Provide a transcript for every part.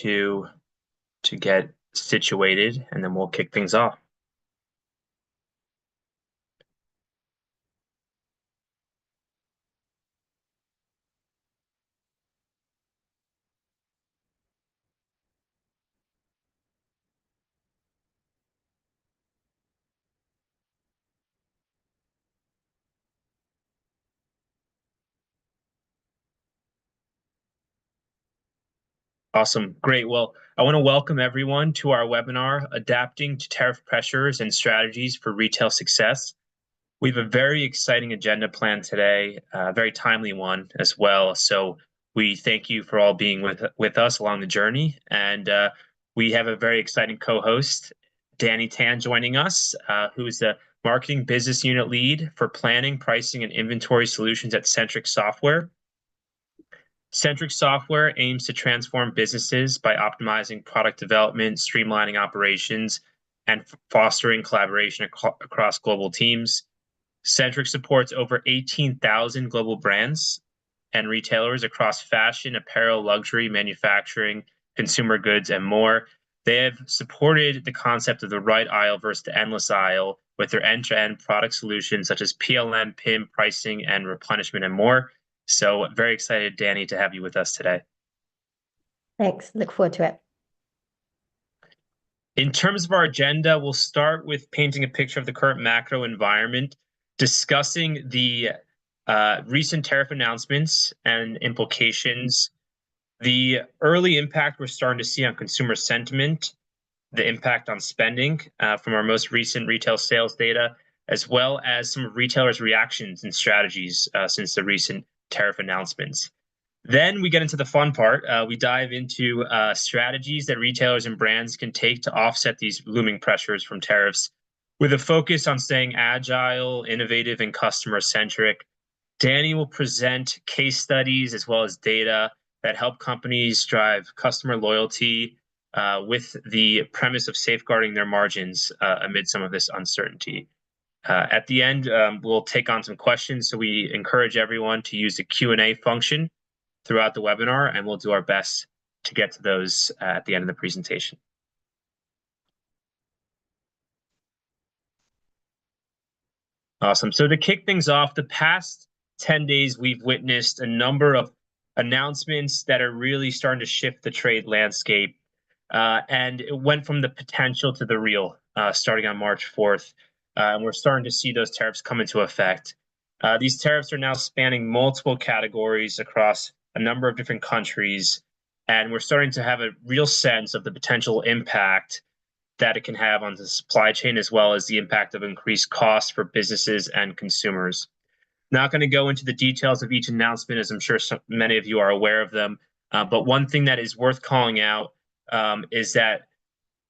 to get situated, and then we'll kick things off. Awesome. Great. Well, I want to welcome everyone to our webinar, Adapting to Tariff Pressures and Strategies for Retail Success. We have a very exciting agenda planned today, a very timely one as well. So we thank you for all being with us along the journey. And we have a very exciting co-host, Danny Tan, joining us, who is the Marketing Business Unit Lead for Planning, Pricing, and Inventory Solutions at Centric Software. Centric Software aims to transform businesses by optimizing product development, streamlining operations, and fostering collaboration across global teams. Centric supports over 18,000 global brands and retailers across fashion, apparel, luxury, manufacturing, consumer goods, and more. They have supported the concept of the right aisle versus the endless aisle with their end-to-end product solutions such as PLM, PIM, pricing, and replenishment, and more. So very excited, Danny, to have you with us today. Thanks. Look forward to it. In terms of our agenda, we'll start with painting a picture of the current macro environment, discussing the recent tariff announcements and implications, the early impact we're starting to see on consumer sentiment, the impact on spending from our most recent retail sales data, as well as some of retailers' reactions and strategies since the recent tariff announcements. Then we get into the fun part. We dive into strategies that retailers and brands can take to offset these looming pressures from tariffs, with a focus on staying agile, innovative, and customer-centric. Danny will present case studies as well as data that help companies drive customer loyalty with the premise of safeguarding their margins amid some of this uncertainty. At the end, we'll take on some questions, so we encourage everyone to use the Q&A function throughout the webinar, and we'll do our best to get to those at the end of the presentation. Awesome. So to kick things off, the past 10 days, we've witnessed a number of announcements that are really starting to shift the trade landscape. And it went from the potential to the real, starting on March 4th. And we're starting to see those tariffs come into effect. These tariffs are now spanning multiple categories across a number of different countries, and we're starting to have a real sense of the potential impact that it can have on the supply chain, as well as the impact of increased costs for businesses and consumers. Not going to go into the details of each announcement, as I'm sure many of you are aware of them, but one thing that is worth calling out is that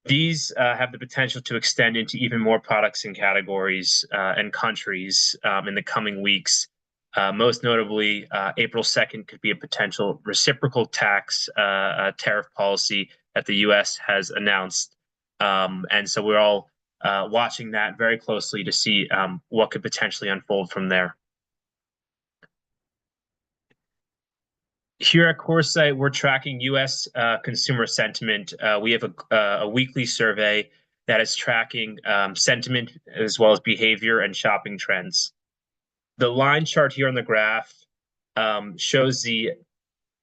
these have the potential to extend into even more products and categories and countries in the coming weeks. Most notably, April 2nd could be a potential reciprocal tax tariff policy that the U.S. has announced. And so we're all watching that very closely to see what could potentially unfold from there. Here at CoreSite, we're tracking U.S. consumer sentiment. We have a weekly survey that is tracking sentiment as well as behavior and shopping trends. The line chart here on the graph shows the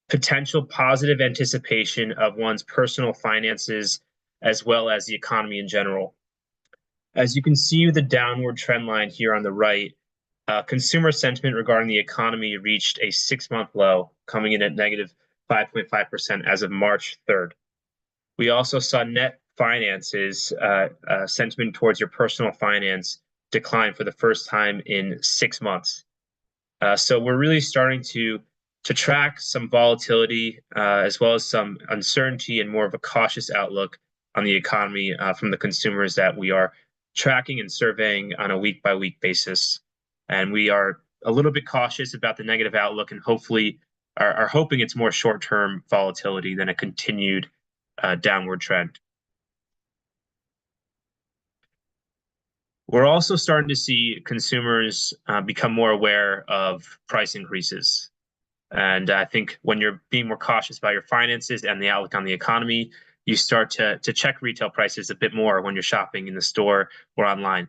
potential positive anticipation of one's personal finances as well as the economy in general. As you can see, the downward trend line here on the right, consumer sentiment regarding the economy reached a 6-month low, coming in at negative 5.5% as of March 3rd. We also saw net finances, sentiment towards your personal finance, decline for the first time in 6 months. So we're really starting to track some volatility as well as some uncertainty and more of a cautious outlook on the economy from the consumers that we are tracking and surveying on a week-by-week basis. And we are a little bit cautious about the negative outlook, and hopefully are hoping it's more short-term volatility than a continued downward trend. We're also starting to see consumers become more aware of price increases. And I think when you're being more cautious about your finances and the outlook on the economy, you start to check retail prices a bit more when you're shopping in the store or online.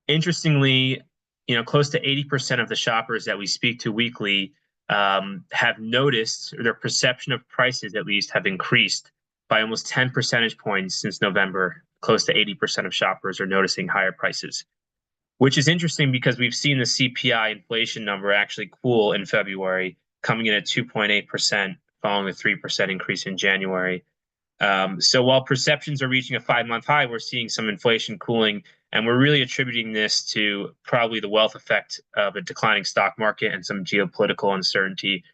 Interestingly, close to 80% of the shoppers that we speak to weekly have noticed, or their perception of prices at least have increased by almost 10 percentage points since November. Close to 80% of shoppers are noticing higher prices, which is interesting because we've seen the CPI inflation number actually cool in February, coming in at 2.8%, following a 3% increase in January. So while perceptions are reaching a 5-month high, we're seeing some inflation cooling, and we're really attributing this to probably the wealth effect of a declining stock market and some geopolitical uncertainty.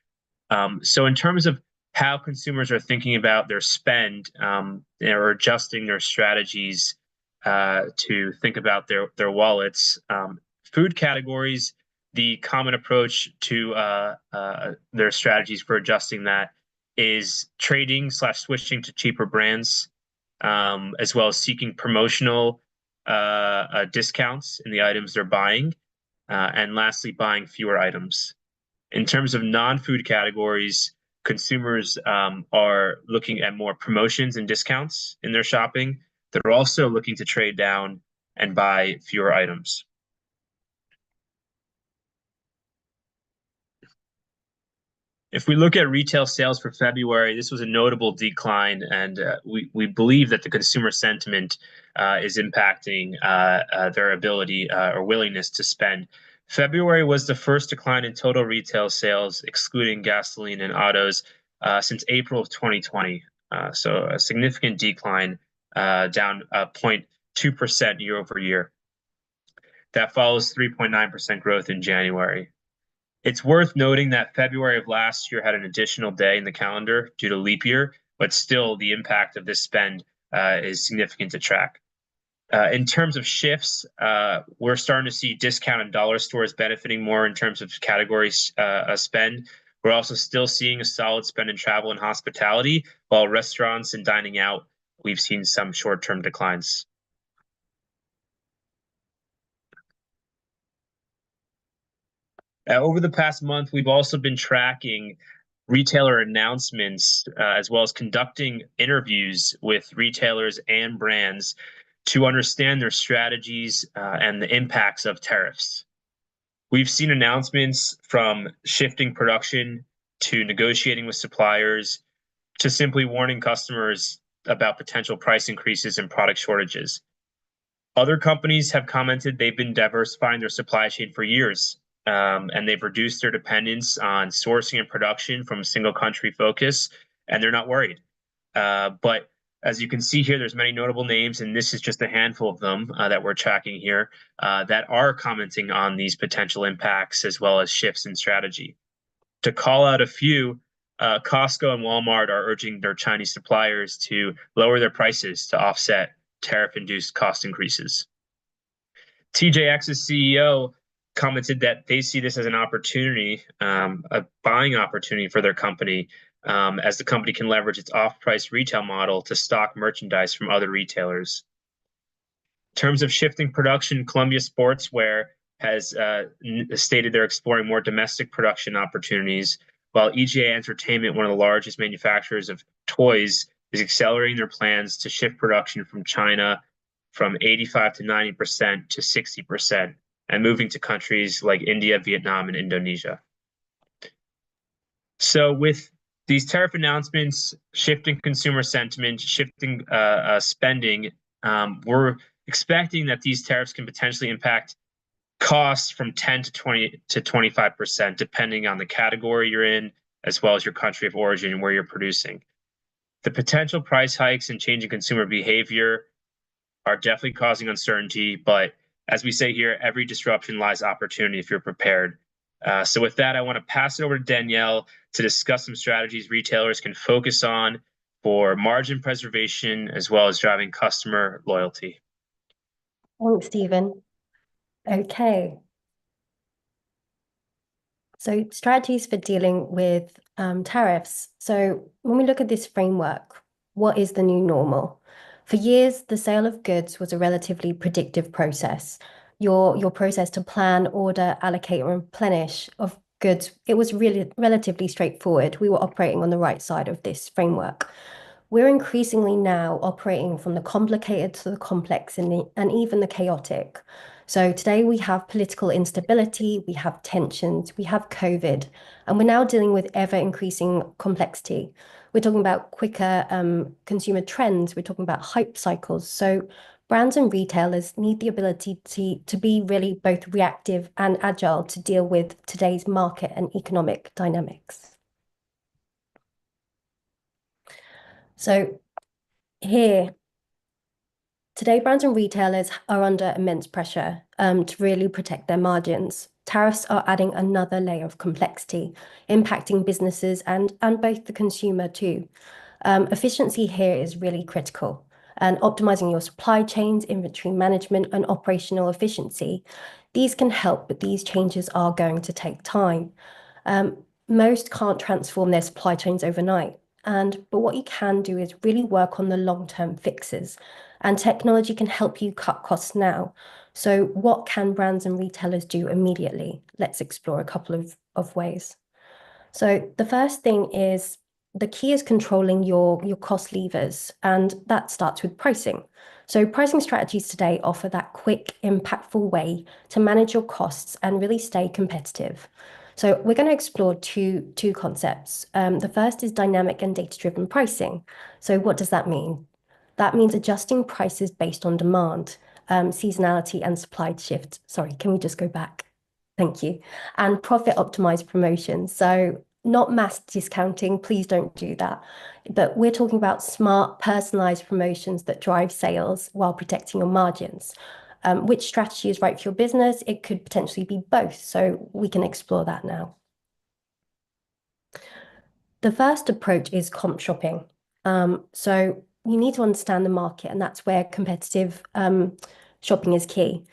So in terms of how consumers are thinking about their spend, or adjusting their strategies to think about their wallets, food categories, the common approach to their strategies for adjusting that is trading/switching to cheaper brands, as well as seeking promotional discounts in the items they're buying, and lastly, buying fewer items. In terms of non-food categories, consumers are looking at more promotions and discounts in their shopping. They're also looking to trade down and buy fewer items. If we look at retail sales for February, this was a notable decline, and we believe that the consumer sentiment is impacting their ability or willingness to spend. February was the first decline in total retail sales, excluding gasoline and autos, since April of 2020. So a significant decline, down 0.2% year over year. That follows 3.9% growth in January. It's worth noting that February of last year had an additional day in the calendar due to leap year, but still the impact of this spend is significant to track. In terms of shifts, we're starting to see discount and dollar stores benefiting more in terms of categories spend. We're also still seeing a solid spend in travel and hospitality, while restaurants and dining out, we've seen some short-term declines. Over the past month, we've also been tracking retailer announcements, as well as conducting interviews with retailers and brands to understand their strategies and the impacts of tariffs. We've seen announcements from shifting production to negotiating with suppliers to simply warning customers about potential price increases and product shortages. Other companies have commented they've been diversifying their supply chain for years, and they've reduced their dependence on sourcing and production from a single country focus, and they're not worried. But as you can see here, there's many notable names, and this is just a handful of them that we're tracking here that are commenting on these potential impacts as well as shifts in strategy. To call out a few, Costco and Walmart are urging their Chinese suppliers to lower their prices to offset tariff-induced cost increases. TJX's CEO commented that they see this as an opportunity, a buying opportunity for their company, as the company can leverage its off-price retail model to stock merchandise from other retailers. In terms of shifting production, Columbia Sportswear has stated they're exploring more domestic production opportunities, while EGA Entertainment, one of the largest manufacturers of toys, is accelerating their plans to shift production from China from 85 to 90% to 60%, and moving to countries like India, Vietnam, and Indonesia. So with these tariff announcements, shifting consumer sentiment, shifting spending, we're expecting that these tariffs can potentially impact costs from 10 to 20 to 25%, depending on the category you're in, as well as your country of origin and where you're producing. The potential price hikes and changing consumer behavior are definitely causing uncertainty, but as we say here, every disruption lies opportunity if you're prepared. So with that, I want to pass it over to Danielle to discuss some strategies retailers can focus on for margin preservation as well as driving customer loyalty. Thanks, Stephen. Okay. So strategies for dealing with tariffs. So when we look at this framework, what is the new normal? For years, the sale of goods was a relatively predictive process. Your process to plan, order, allocate, or replenish of goods, it was really relatively straightforward. We were operating on the right side of this framework. We're increasingly now operating from the complicated to the complex and even the chaotic. So today we have political instability, we have tensions, we have COVID, and we're now dealing with ever increasing complexity. We're talking about quicker consumer trends, we're talking about hype cycles. So brands and retailers need the ability to be really both reactive and agile to deal with today's market and economic dynamics. So here, today, brands and retailers are under immense pressure to really protect their margins. Tariffs are adding another layer of complexity, impacting businesses and both the consumer too. Efficiency here is really critical. And optimizing your supply chains, inventory management, and operational efficiency, these can help, but these changes are going to take time. Most can't transform their supply chains overnight. But what you can do is really work on the long-term fixes, and technology can help you cut costs now. So what can brands and retailers do immediately? Let's explore a couple of ways. So the first thing is the key is controlling your cost levers, and that starts with pricing. So pricing strategies today offer that quick, impactful way to manage your costs and really stay competitive. So we're going to explore two concepts. The first is dynamic and data-driven pricing. So what does that mean? That means adjusting prices based on demand, seasonality, and supply shift. Sorry, can we just go back? Thank you. And profit optimized promotions. So not mass discounting, please don't do that. But we're talking about smart, personalized promotions that drive sales while protecting your margins. Which strategy is right for your business? It could potentially be both. So we can explore that now. The first approach is comp shopping. So you need to understand the market, and that's where competitive shopping is key.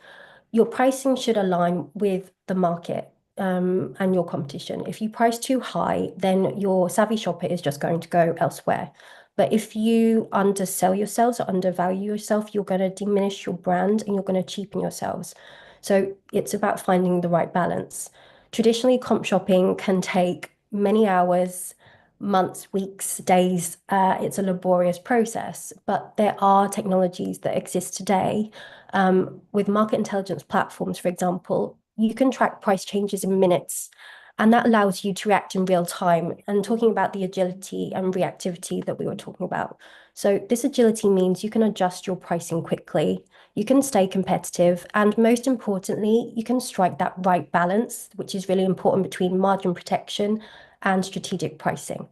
Your pricing should align with the market and your competition. If you price too high, then your savvy shopper is just going to go elsewhere. But if you undersell yourselves or undervalue yourself, you're going to diminish your brand and you're going to cheapen yourselves. So it's about finding the right balance. Traditionally, comp shopping can take many hours, months, weeks, days. It's a laborious process, but there are technologies that exist today with market intelligence platforms, for example. You can track price changes in minutes, and that allows you to react in real time. And talking about the agility and reactivity that we were talking about. So this agility means you can adjust your pricing quickly, you can stay competitive, and most importantly, you can strike that right balance, which is really important between margin protection and strategic pricing.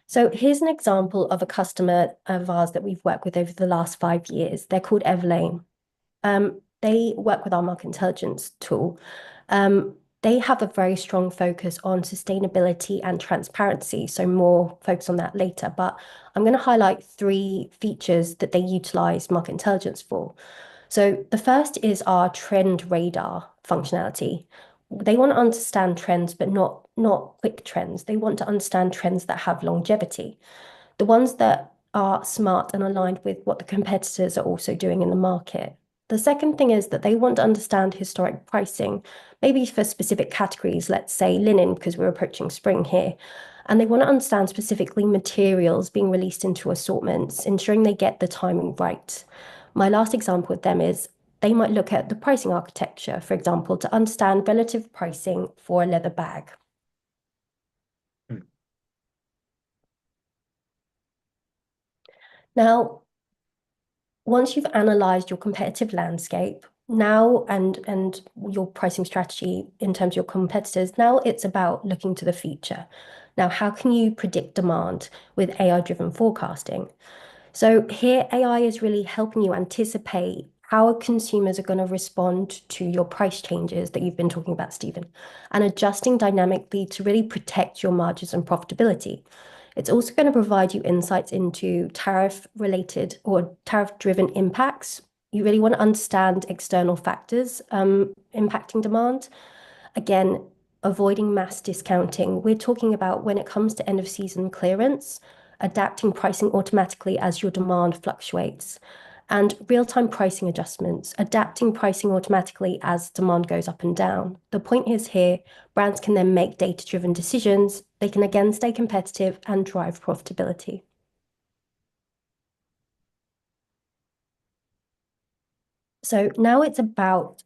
So here's an example of a customer of ours that we've worked with over the last 5 years. They're called Everlane. They work with our market intelligence tool. They have a very strong focus on sustainability and transparency, so more focus on that later. But I'm going to highlight 3 features that they utilize market intelligence for. So the first is our trend radar functionality. They want to understand trends, but not quick trends. They want to understand trends that have longevity, the ones that are smart and aligned with what the competitors are also doing in the market. The second thing is that they want to understand historic pricing, maybe for specific categories, let's say linen, because we're approaching spring here. And they want to understand specifically materials being released into assortments, ensuring they get the timing right. My last example with them is they might look at the pricing architecture, for example, to understand relative pricing for a leather bag. Hmm. Now, once you've analyzed your competitive landscape, now and your pricing strategy in terms of your competitors, now it's about looking to the future. Now, how can you predict demand with AI-driven forecasting? So here, AI is really helping you anticipate how consumers are going to respond to your price changes that you've been talking about, Stephen, and adjusting dynamically to really protect your margins and profitability. It's also going to provide you insights into tariff-related or tariff-driven impacts. You really want to understand external factors impacting demand. Again, avoiding mass discounting. We're talking about when it comes to end of season clearance, adapting pricing automatically as your demand fluctuates. and real-time pricing adjustments, adapting pricing automatically as demand goes up and down. The point is here, brands can then make data-driven decisions. They can again stay competitive and drive profitability. So now it's about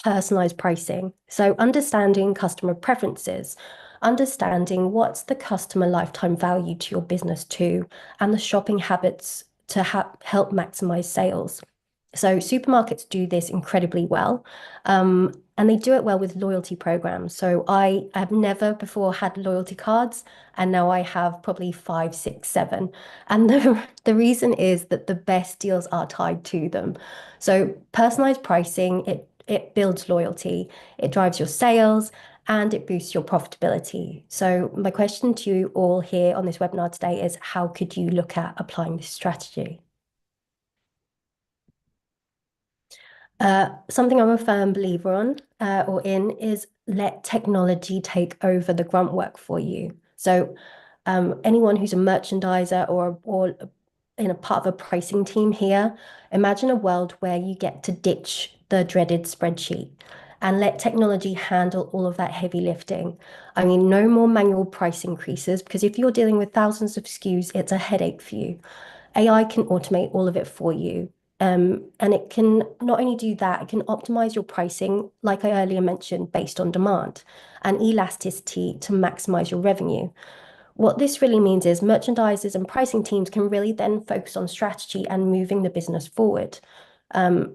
personalized pricing. So understanding customer preferences, understanding what's the customer lifetime value to your business too, and the shopping habits to help maximize sales. So supermarkets do this incredibly well, and they do it well with loyalty programs. So I have never before had loyalty cards, and now I have probably five, six, seven. And the reason is that the best deals are tied to them. So personalized pricing, it builds loyalty, it drives your sales, and it boosts your profitability. So my question to you all here on this webinar today is, how could you look at applying this strategy? Something I'm a firm believer on or in is let technology take over the grunt work for you. So anyone who's a merchandiser or in a part of a pricing team here, imagine a world where you get to ditch the dreaded spreadsheet and let technology handle all of that heavy lifting. I mean, no more manual price increases, because if you're dealing with thousands of SKUs, it's a headache for you. AI can automate all of it for you. And it can not only do that, it can optimize your pricing, like I earlier mentioned, based on demand and elasticity to maximize your revenue. What this really means is merchandisers and pricing teams can really then focus on strategy and moving the business forward.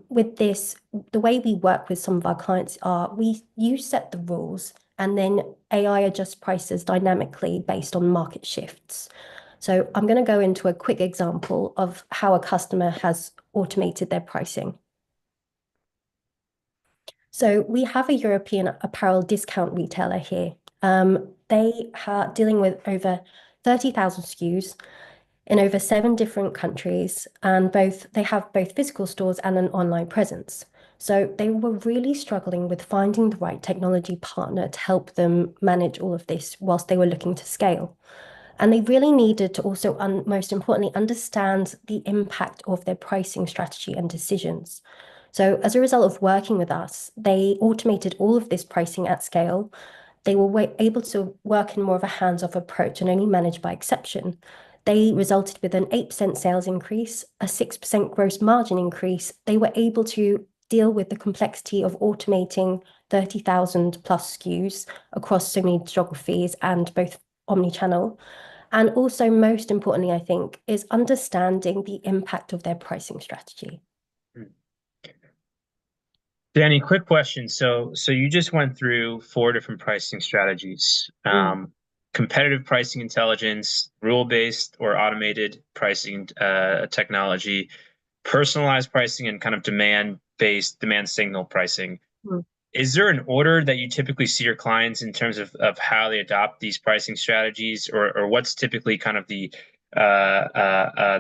With this, the way we work with some of our clients are you set the rules and then AI adjusts prices dynamically based on market shifts. So I'm going to go into a quick example of how a customer has automated their pricing. So we have a European apparel discount retailer here. They are dealing with over 30,000 SKUs in over 7 different countries, and they have both physical stores and an online presence. So they were really struggling with finding the right technology partner to help them manage all of this whilst they were looking to scale. And they really needed to also, most importantly, understand the impact of their pricing strategy and decisions. So as a result of working with us, they automated all of this pricing at scale. They were able to work in more of a hands-off approach and only manage by exception. They resulted with an 8% sales increase, a 6% gross margin increase. They were able to deal with the complexity of automating 30,000 plus SKUs across so many geographies and both omni-channel. And also, most importantly, I think, is understanding the impact of their pricing strategy. Danny, quick question. So you just went through 4 different pricing strategies: competitive pricing intelligence, rule-based or automated pricing technology, personalized pricing, and kind of demand-based, demand signal pricing. Mm. Is there an order that you typically see your clients in terms of how they adopt these pricing strategies, or what's typically kind of the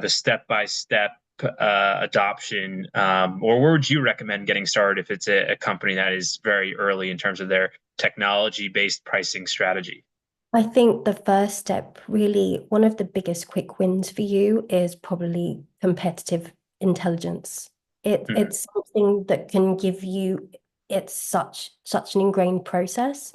step-by-step adoption, or where would you recommend getting started if it's a company that is very early in terms of their technology-based pricing strategy? I think the first step, really, one of the biggest quick wins for you is probably competitive intelligence. It's something that can give you, it's such an ingrained process.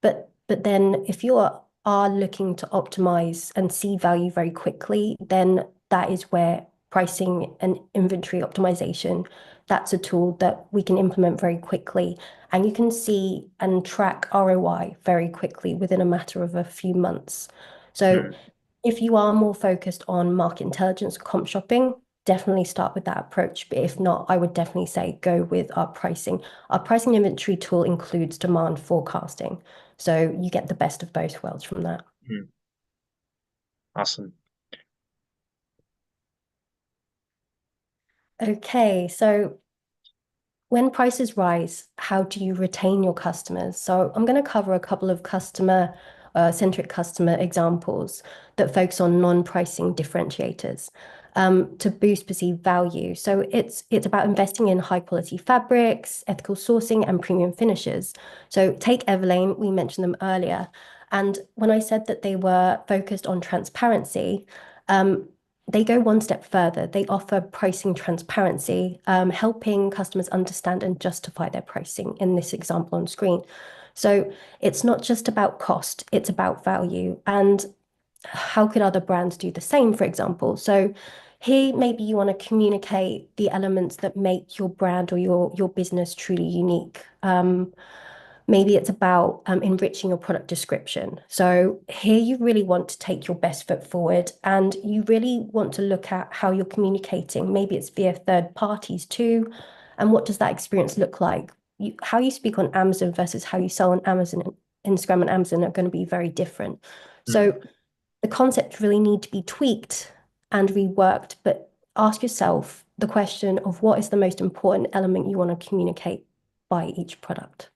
But then if you are looking to optimize and see value very quickly, then that is where pricing and inventory optimization, that's a tool that we can implement very quickly. And you can see and track ROI very quickly within a matter of a few months. So if you are more focused on market intelligence, comp shopping, definitely start with that approach. But if not, I would definitely say go with our pricing. Our pricing inventory tool includes demand forecasting. So you get the best of both worlds from that. Awesome. Okay, so when prices rise, how do you retain your customers? So I'm going to cover a couple of centric customer examples that focus on non-pricing differentiators to boost perceived value. So it's about investing in high quality fabrics, ethical sourcing, and premium finishes. So take Everlane, we mentioned them earlier. And when I said that they were focused on transparency, they go one step further. They offer pricing transparency, helping customers understand and justify their pricing in this example on screen. So it's not just about cost, it's about value. And how could other brands do the same, for example? So here, maybe you want to communicate the elements that make your brand or your business truly unique. Maybe it's about enriching your product description. So here you really want to take your best foot forward and you really want to look at how you're communicating. Maybe it's via third parties too. And what does that experience look like? How you speak on Amazon versus how you sell on Amazon, Instagram and Amazon are going to be very different. Mm. So the concepts really need to be tweaked and reworked, but ask yourself the question of what is the most important element you want to communicate by each product.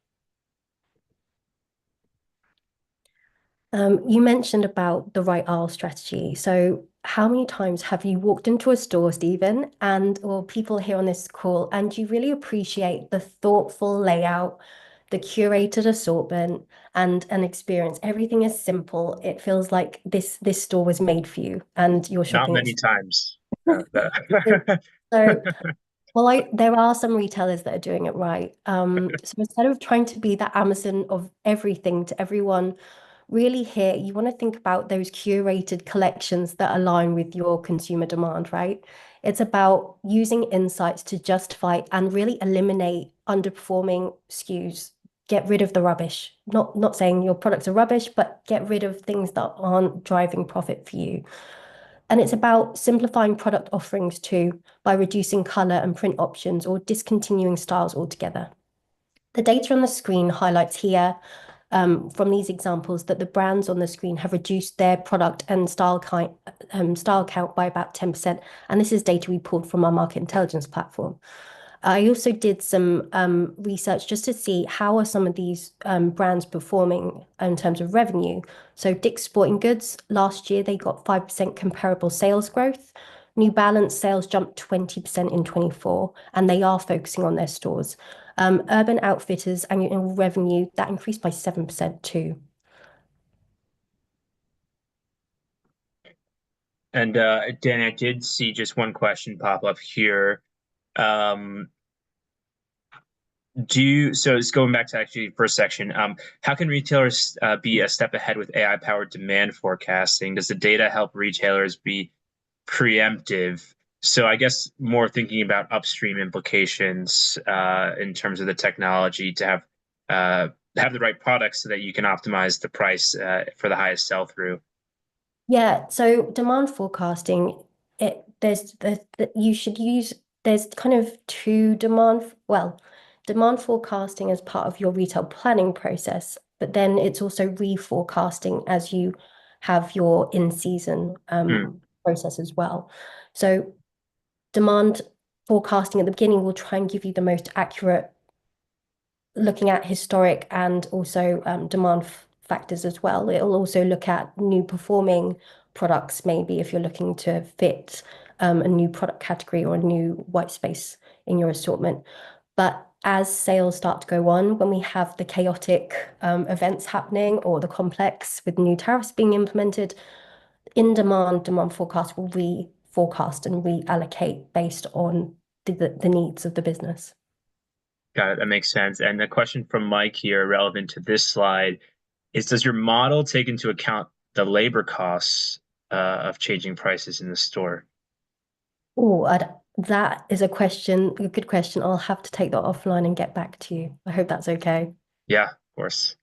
You mentioned about the right aisle strategy. So how many times have you walked into a store, Stephen, and or people here on this call, and you really appreciate the thoughtful layout, the curated assortment, and an experience? Everything is simple. It feels like this store was made for you, and you're Not shopping many it. times. So, well, there are some retailers that are doing it right. So instead of trying to be that Amazon of everything to everyone, really here, you want to think about those curated collections that align with your consumer demand, right? It's about using insights to justify and really eliminate underperforming SKUs. Get rid of the rubbish. Not saying your products are rubbish, but get rid of things that aren't driving profit for you. And it's about simplifying product offerings too by reducing color and print options or discontinuing styles altogether. The data on the screen highlights here from these examples that the brands on the screen have reduced their product and style count by about 10%. And this is data we pulled from our market intelligence platform. I also did some research just to see how are some of these brands performing in terms of revenue. So Dick's Sporting Goods, last year they got 5% comparable sales growth. New Balance sales jumped 20% in 24, and they are focusing on their stores. Urban Outfitters annual revenue, that increased by 7% too. And Dan, I did see just one question pop up here. Um, so it's going back to actually first section. How can retailers be a step ahead with AI-powered demand forecasting? Does the data help retailers be preemptive? So I guess more thinking about upstream implications in terms of the technology to have the right products so that you can optimize the price for the highest sell-through. Yeah, so demand forecasting, you should use there's kind of two demand forecasting as part of your retail planning process, but then it's also reforecasting as you have your in-season Mm, process as well. So demand forecasting at the beginning will try and give you the most accurate looking at historic and also demand factors as well. It'll also look at new performing products, maybe if you're looking to fit a new product category or a new white space in your assortment. But as sales start to go on, when we have the chaotic events happening or the complex with new tariffs being implemented, demand forecast will reforecast and reallocate based on the needs of the business. got it. That makes sense. And a question from Mike here, relevant to this slide, is does your model take into account the labor costs of changing prices in the store? Oh, that is a good question. I'll have to take that offline and get back to you. I hope that's okay. Yeah, of course.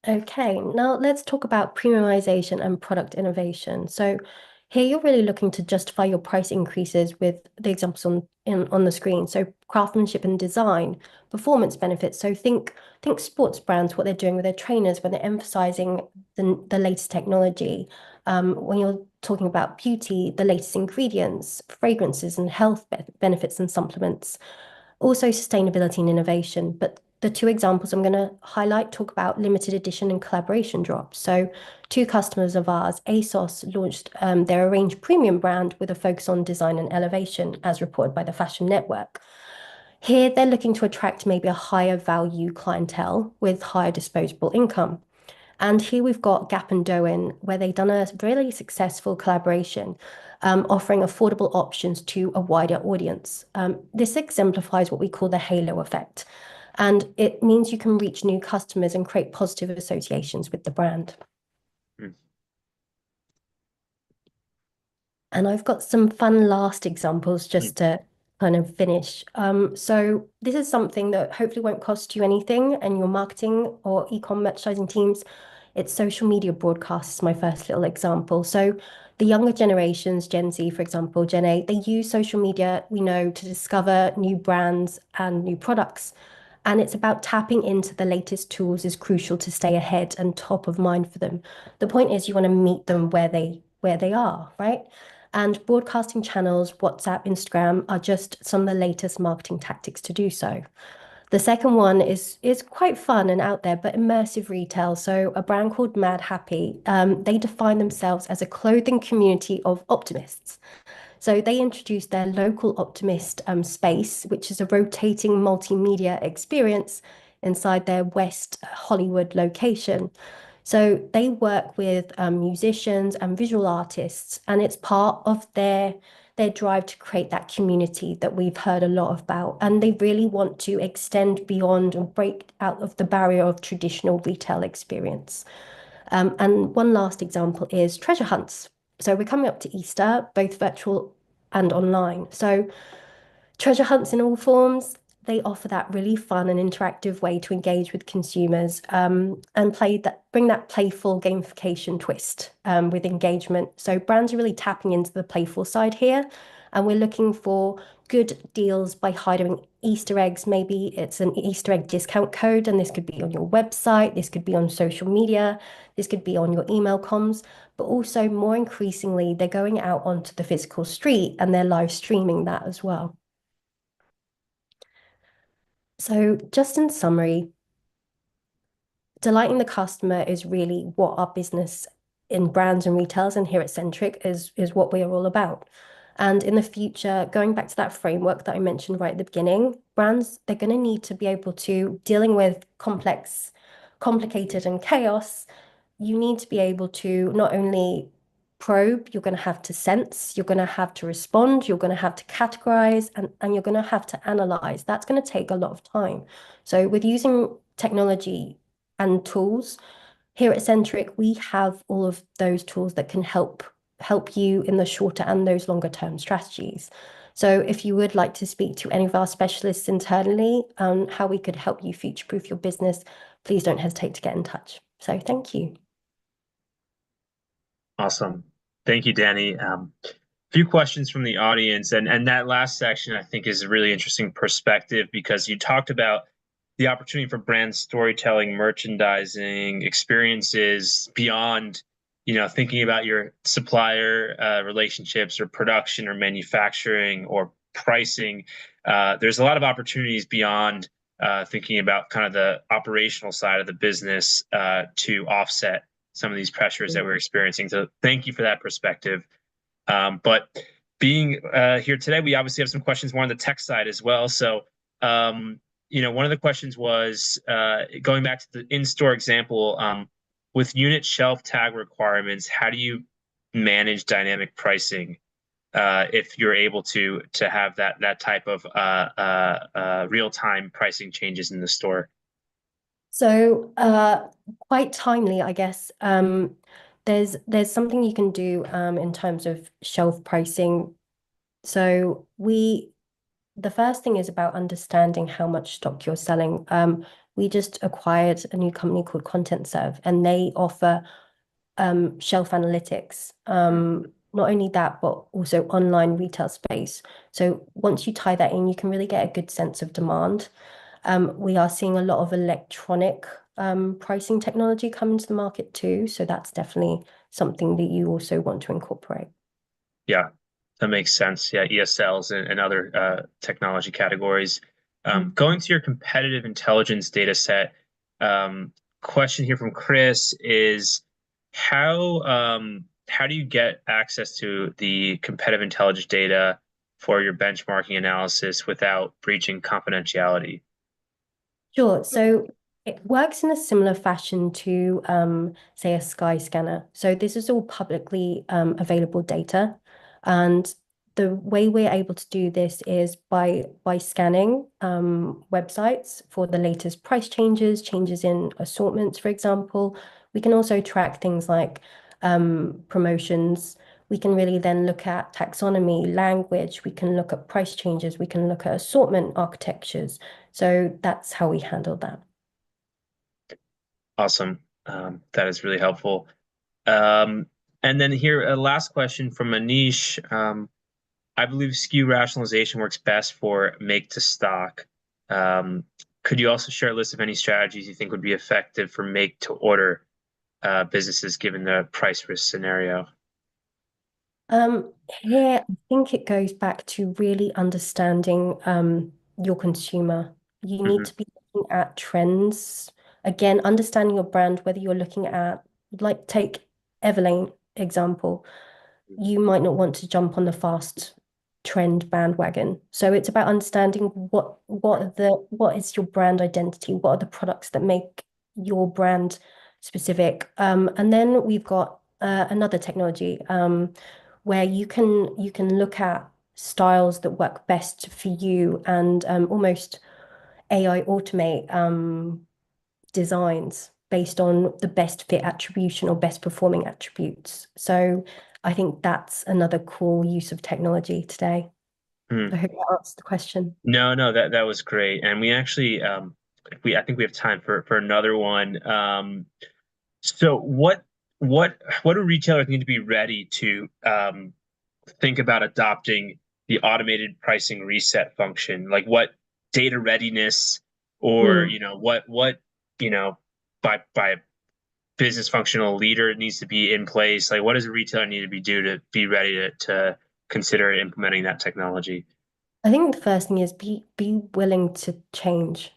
Okay, now let's talk about premiumization and product innovation. So here you're really looking to justify your price increases with the examples on the screen. So craftsmanship and design, performance benefits. So think sports brands, what they're doing with their trainers when they're emphasizing the latest technology. When you're talking about beauty, the latest ingredients, fragrances and health benefits and supplements. Also sustainability and innovation. But the two examples I'm going to highlight talk about limited edition and collaboration drops. So two customers of ours, ASOS, launched their Arrange premium brand with a focus on design and elevation, as reported by the Fashion Network. Here, they're looking to attract maybe a higher value clientele with higher disposable income. And here we've got Gap and Doen, where they've done a really successful collaboration, offering affordable options to a wider audience. This exemplifies what we call the halo effect. And it means you can reach new customers and create positive associations with the brand. Mm. And I've got some fun last examples Mm. just to kind of finish. So this is something that hopefully won't cost you anything and your marketing or e-com merchandising teams. It's social media broadcasts, my first little example. So the younger generations, Gen Z, for example, Gen A, they use social media, we know, to discover new brands and new products. And it's about tapping into the latest tools is crucial to stay ahead and top of mind for them. The point is you want to meet them where they are, right? And broadcasting channels, WhatsApp, Instagram are just some of the latest marketing tactics to do so. The second one is quite fun and out there, but immersive retail. So a brand called Mad Happy, they define themselves as a clothing community of optimists. So they introduced their local optimist space, which is a rotating multimedia experience inside their West Hollywood location. So they work with musicians and visual artists, and it's part of their drive to create that community that we've heard a lot about. And they really want to extend beyond and break out of the barrier of traditional retail experience. And one last example is treasure hunts. So we're coming up to Easter, both virtual and online. So treasure hunts in all forms, they offer that really fun and interactive way to engage with consumers and bring that playful gamification twist with engagement. So brands are really tapping into the playful side here, and we're looking for good deals by hiding Easter eggs. Maybe it's an Easter egg discount code, and this could be on your website, this could be on social media, this could be on your email comms, but also more increasingly, they're going out onto the physical street and they're live streaming that as well. So, just in summary, delighting the customer is really what our business in brands and retails and here at Centric is what we are all about. And in the future, going back to that framework that I mentioned right at the beginning, brands, they're going to need to be able to dealing with complicated and chaos. You need to be able to not only probe, you're going to have to sense, you're going to have to respond, you're going to have to categorize, and you're going to have to analyze. That's going to take a lot of time. So with using technology and tools, here at Centric, we have all of those tools that can help you in the shorter and those longer term strategies. So if you would like to speak to any of our specialists internally on how we could help you future-proof your business, please don't hesitate to get in touch. So thank you. Awesome. Thank you, Danny. Few questions from the audience, and that last section I think is a really interesting perspective because you talked about the opportunity for brand storytelling, merchandising, experiences beyond, thinking about your supplier relationships or production or manufacturing or pricing. There's a lot of opportunities beyond thinking about kind of the operational side of the business to offset some of these pressures that we're experiencing. So thank you for that perspective. But being here today, we obviously have some questions more on the tech side as well. So, one of the questions was going back to the in-store example, with unit shelf tag requirements, how do you manage dynamic pricing if you're able to have that type of real-time pricing changes in the store? So, quite timely, I guess. There's something you can do in terms of shelf pricing. So the first thing is about understanding how much stock you're selling. We just acquired a new company called Content Serve, and they offer shelf analytics. Not only that, but also online retail space. So once you tie that in, you can really get a good sense of demand. We are seeing a lot of electronic pricing technology come into the market too. So that's definitely something that you also want to incorporate. Yeah, that makes sense. Yeah, ESLs and other technology categories. Going to your competitive intelligence data set, question here from Chris is how do you get access to the competitive intelligence data for your benchmarking analysis without breaching confidentiality? Sure. So It works in a similar fashion to, say, a sky scanner. So this is all publicly available data, and the way we're able to do this is by scanning websites for the latest price changes, changes in assortments, for example. We can also track things like promotions. We can really then look at taxonomy, language. We can look at price changes. We can look at assortment architectures. So that's how we handle that. Awesome. That is really helpful. Um, and then here, a last question from Manish. I believe SKU rationalization works best for make to stock. Um, could you also share a list of any strategies you think would be effective for make to order businesses given the price risk scenario? Here, I think it goes back to really understanding your consumer. You need Hmm. to be looking at trends. Again, understanding your brand, whether you're looking at, like, take Everlane example, you might not want to jump on the fast trend bandwagon. So it's about understanding what is your brand identity, what are the products that make your brand specific. And then we've got another technology where you can look at styles that work best for you and almost AI automate designs based on the best fit attribution or best performing attributes. So I think that's another cool use of technology today. I hope that answers the question. No, no, that was great. And we actually if we I think we have time for another one. So what do retailers need to be ready to think about adopting the automated pricing reset function? Like what data readiness or Hmm. what you know by a business functional leader needs to be in place? Like what does a retailer need to to be ready to consider implementing that technology? I think the first thing is be willing to change.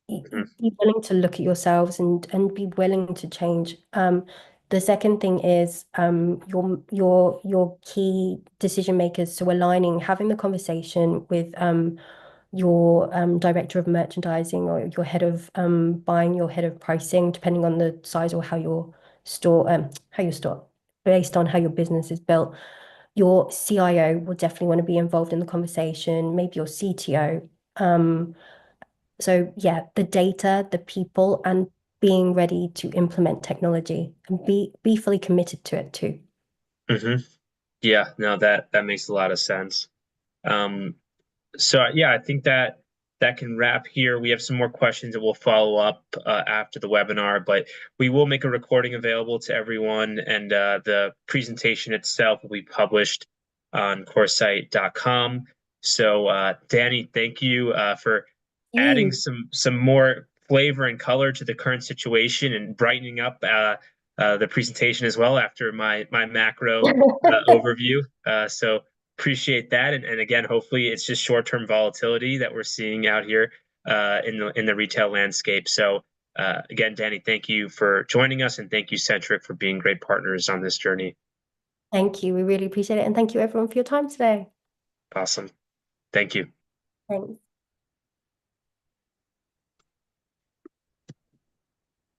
Mhm. Be willing to look at yourselves and be willing to change. The second thing is your key decision makers. So aligning, having the conversation with your director of merchandising or your head of buying, your head of pricing, depending on the size or how your store, based on how your business is built. Your CIO will definitely want to be involved in the conversation, maybe your CTO. So yeah, the data, the people, and being ready to implement technology and be fully committed to it too. Hmm. Yeah, no, that makes a lot of sense. Um, So yeah, I think that can wrap here. We have some more questions that we'll follow up after the webinar, but we will make a recording available to everyone, and the presentation itself will be published on coursesite.com. So Danny, thank you for adding You. some more flavor and color to the current situation and brightening up the presentation as well after my macro overview. So appreciate that. And again, hopefully it's just short-term volatility that we're seeing out here in the retail landscape. So again, Danny, thank you for joining us, and thank you, Centric, for being great partners on this journey. Thank you. We really appreciate it. And thank you everyone for your time today. Awesome. Thank you. Thanks.